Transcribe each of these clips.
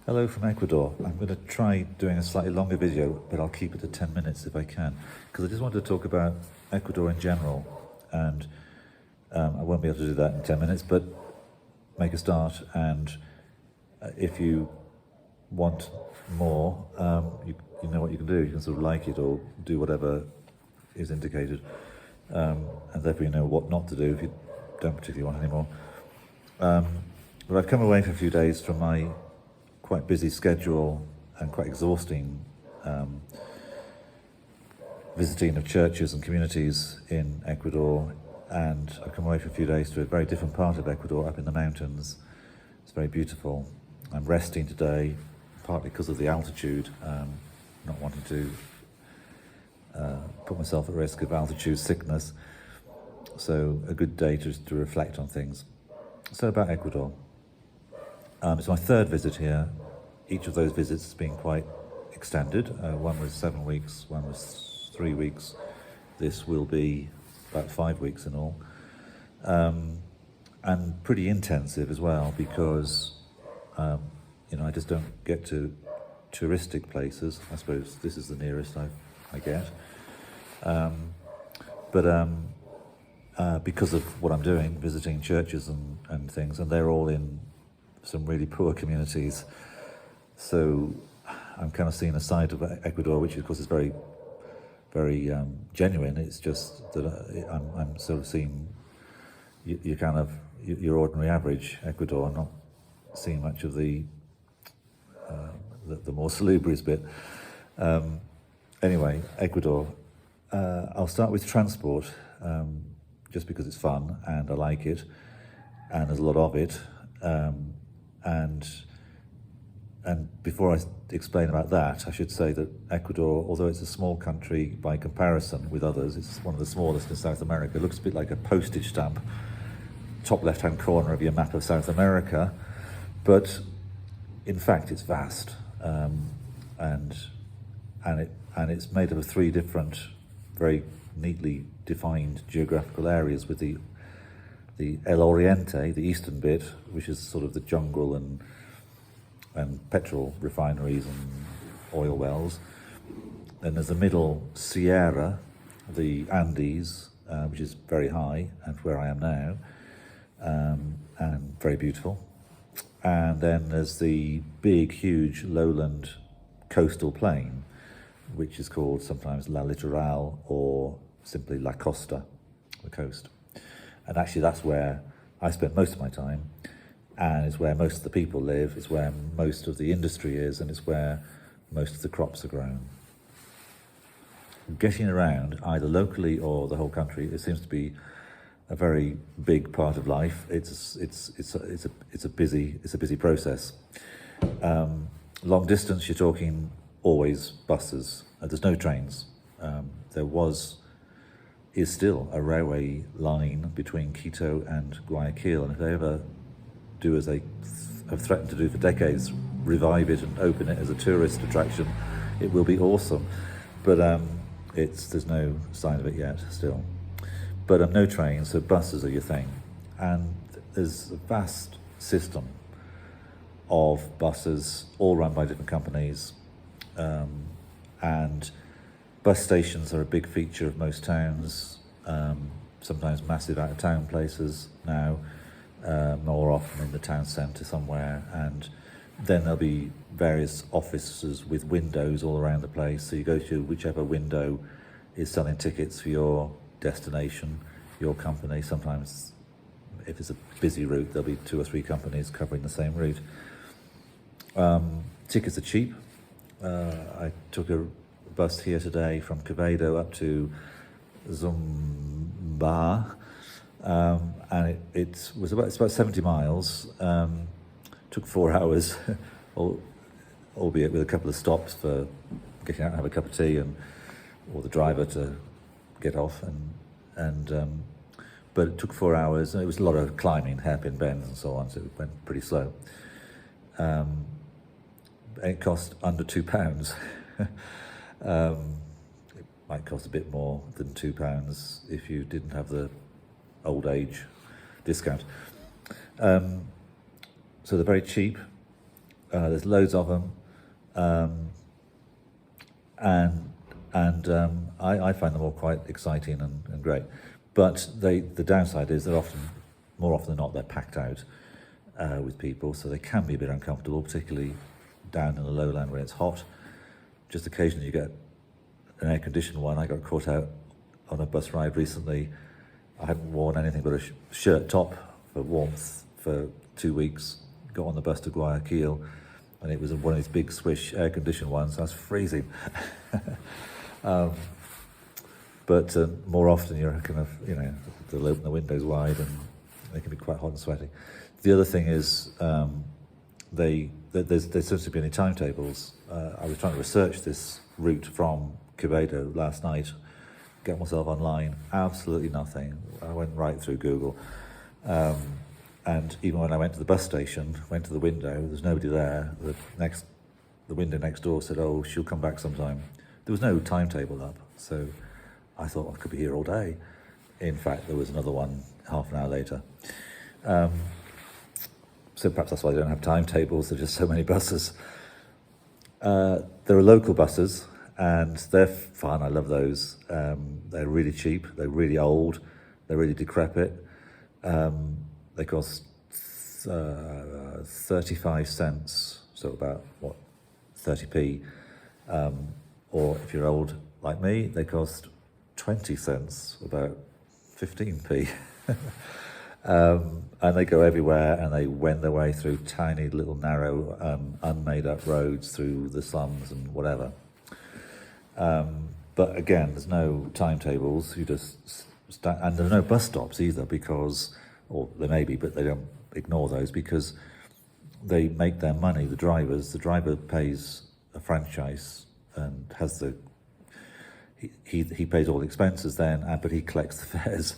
Hello from Ecuador. I'm going to try doing a slightly longer video, but I'll keep it to 10 minutes if I can, because I just wanted to talk about Ecuador in general, and I won't be able to do that in 10 minutes, but make a start, and if you want more, you know what you can do. You can sort of like it or do whatever is indicated, and therefore you know what not to do if you don't particularly want any more. But I've come away for a few days from my quite busy schedule and quite exhausting visiting of churches and communities in Ecuador, and I've come away for a few days to a very different part of Ecuador up in the mountains. It's very beautiful. I'm resting today, partly because of the altitude, not wanting to put myself at risk of altitude sickness, so a good day to reflect on things. So about Ecuador. It's my third visit here. Each of those visits has been quite extended. One was 7 weeks, one was 3 weeks. This will be about 5 weeks in all. And pretty intensive as well, because I just don't get to touristic places. I suppose this is the nearest I get. Because of what I'm doing, visiting churches and things, and they're all in some really poor communities. So I'm kind of seeing a side of Ecuador, which of course is very, very genuine. It's just that I'm sort of seeing your ordinary average Ecuador. I'm not seeing much of the more salubrious bit. Anyway, Ecuador. I'll start with transport, just because it's fun and I like it, and there's a lot of it. And before I explain about that, I should say that Ecuador, although it's a small country by comparison with others, it's one of the smallest in South America. It looks a bit like a postage stamp, top left-hand corner of your map of South America, but in fact it's vast, and it's made up of 3 different, very neatly defined geographical areas, with the El Oriente, the eastern bit, which is sort of the jungle and petrol refineries and oil wells. Then there's the middle Sierra, the Andes, which is very high and where I am now, and very beautiful. And then there's the big, huge lowland coastal plain, which is called sometimes La Litoral or simply La Costa, the coast. And actually that's where I spend most of my time, and it's where most of the people live, it's where most of the industry is, and it's where most of the crops are grown. Getting around, either locally or the whole country, it seems to be a very big part of life. It's a busy process. Long distance, you're talking always buses. There's no trains. There is still a railway line between Quito and Guayaquil, and if they ever do as they have threatened to do for decades, revive it and open it as a tourist attraction, it will be awesome. But there's no sign of it yet still. But no trains, so buses are your thing. And there's a vast system of buses, all run by different companies, and bus stations are a big feature of most towns, sometimes massive out-of-town places now, more often in the town centre somewhere. And then there'll be various offices with windows all around the place, so you go to whichever window is selling tickets for your destination, your company. Sometimes, if it's a busy route, there'll be 2 or 3 companies covering the same route. Tickets are cheap. I took a bus here today from Quevedo up to Zumba, and it's about 70 miles. Took 4 hours, albeit with a couple of stops for getting out and have a cup of tea, or the driver to get off, but it took 4 hours, and it was a lot of climbing, hairpin bends and so on, so it went pretty slow. It cost under £2. It might cost a bit more than £2 if you didn't have the old age discount. So they're very cheap. There's loads of them, and I find them all quite exciting and great. But the downside is more often than not, they're packed out with people, so they can be a bit uncomfortable, particularly down in the lowland when it's hot. Just occasionally you get an air-conditioned one. I got caught out on a bus ride recently. I hadn't worn anything but a shirt top for warmth for 2 weeks. Got on the bus to Guayaquil, and it was one of these big swish air-conditioned ones. I was freezing. But more often you're kind of, they'll open the windows wide and they can be quite hot and sweaty. The other thing is there seems to be any timetables. I was trying to research this route from Quevedo last night, get myself online, absolutely nothing. I went right through Google. And even when I went to the bus station, went to the window, there's nobody there. The window next door said, "Oh, she'll come back sometime." There was no timetable up, so I thought I could be here all day. In fact, there was another one half an hour later. So perhaps that's why they don't have timetables, there's just so many buses. There are local buses, and they're fun, I love those. They're really cheap, they're really old, they're really decrepit. They cost 35 cents, so about, 30p. Or if you're old like me, they cost 20 cents, about 15p. And they go everywhere, and they wend their way through tiny little narrow unmade up roads through the slums and whatever. But again, there's no timetables. You just and there are no bus stops either, because, or there may be, but they don't ignore those because they make their money. The driver pays a franchise and has he pays all the expenses then, but he collects the fares.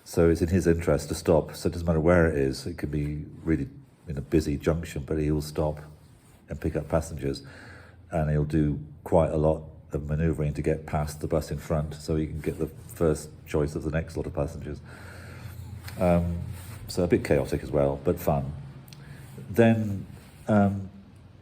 So it's in his interest to stop. So it doesn't matter where it is. It could be really in a busy junction, but he'll stop and pick up passengers, and he'll do quite a lot of manoeuvring to get past the bus in front, so he can get the first choice of the next lot of passengers. So a bit chaotic as well, but fun. Then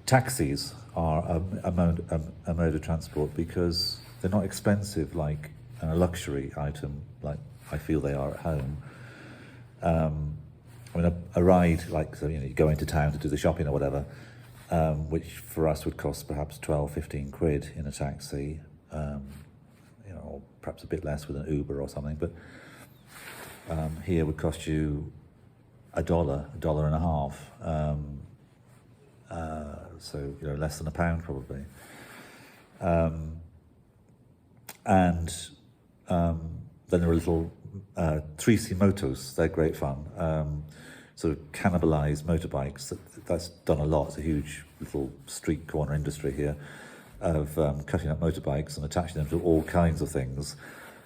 taxis are a mode of transport because they're not expensive like a luxury item like I feel they are at home. A ride, you go into town to do the shopping or whatever, which for us would cost perhaps 12, 15 quid in a taxi, or perhaps a bit less with an Uber or something, but here would cost you $1.50, so less than £1 probably. Then there are little 3C motos. They're great fun. Sort of cannibalized motorbikes. That's done a lot. It's a huge little street corner industry here of cutting up motorbikes and attaching them to all kinds of things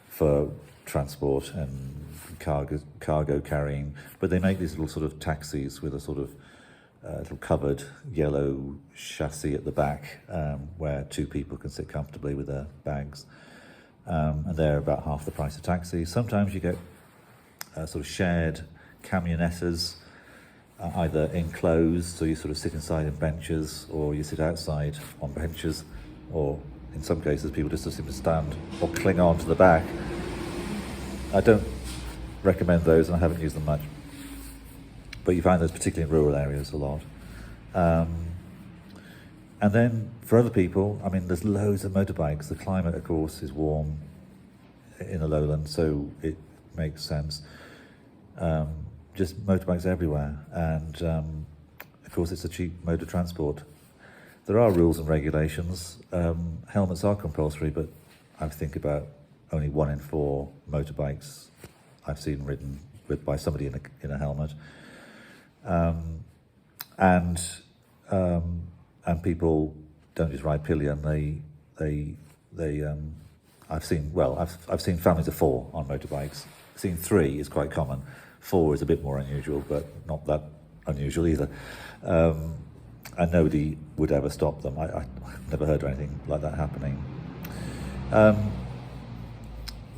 for transport and cargo carrying. But they make these little sort of taxis with a sort of little covered yellow chassis at the back, where two people can sit comfortably with their bags. And they're about half the price of taxis. Sometimes you get sort of shared camionettes, either enclosed, so you sort of sit inside in benches, or you sit outside on benches, or in some cases people just seem to stand or cling on to the back. I don't recommend those, and I haven't used them much. But you find those particularly in rural areas a lot. And then for other people, there's loads of motorbikes. The climate, of course, is warm in the lowlands, so it makes sense. Just motorbikes everywhere, and of course it's a cheap mode of transport. There are rules and regulations. Helmets are compulsory, but I think about only 1 in 4 motorbikes I've seen ridden by somebody in a helmet. And people don't just ride pillion. I've seen families of 4 on motorbikes. Seeing 3 is quite common. 4 is a bit more unusual, but not that unusual either. And nobody would ever stop them. I've never heard of anything like that happening.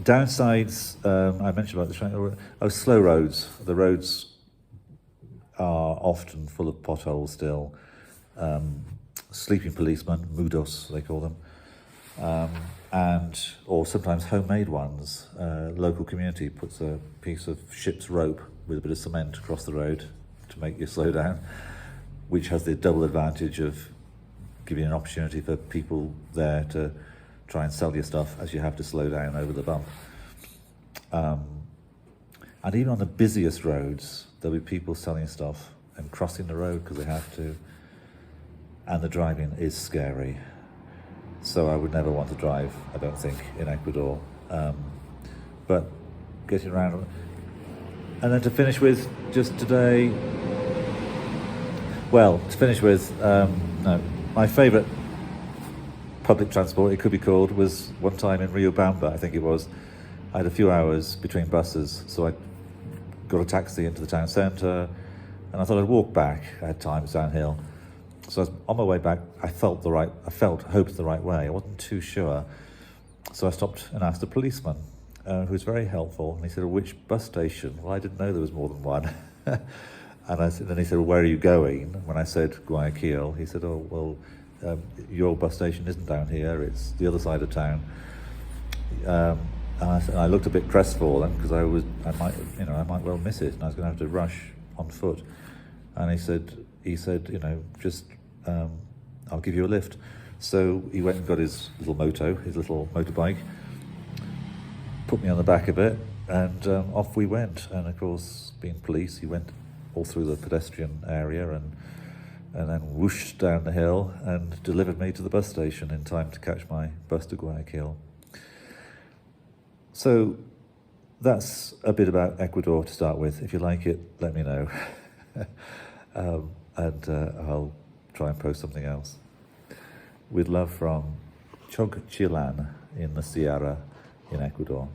Downsides, I mentioned about the slow roads. The roads are often full of potholes still. Sleeping policemen, mudos they call them, or sometimes homemade ones. Local community puts a piece of ship's rope with a bit of cement across the road to make you slow down, which has the double advantage of giving an opportunity for people there to try and sell your stuff as you have to slow down over the bump. And even on the busiest roads, there'll be people selling stuff and crossing the road because they have to. And the driving is scary. So I would never want to drive, I don't think, in Ecuador. But getting around. And then to finish with, just today, no, my favourite public transport, it could be called, was one time in Riobamba, I think it was. I had a few hours between buses, so I got a taxi into the town centre, and I thought I'd walk back. I had time, it's downhill. So I was on my way back, I hoped the right way. I wasn't too sure. So I stopped and asked a policeman, who was very helpful, and he said, well, which bus station? Well, I didn't know there was more than one. Then he said, well, where are you going? When I said Guayaquil, he said, oh, well, your bus station isn't down here, it's the other side of town. And I looked a bit crestfallen because I might well miss it, and I was going to have to rush on foot. And he said, just I'll give you a lift. So he went and got his little motorbike, put me on the back of it, and off we went. And of course, being police, he went all through the pedestrian area and then whooshed down the hill and delivered me to the bus station in time to catch my bus to Guayaquil. So that's a bit about Ecuador to start with. If you like it, let me know. I'll try and post something else. With love from Chogchilan in the Sierra in Ecuador.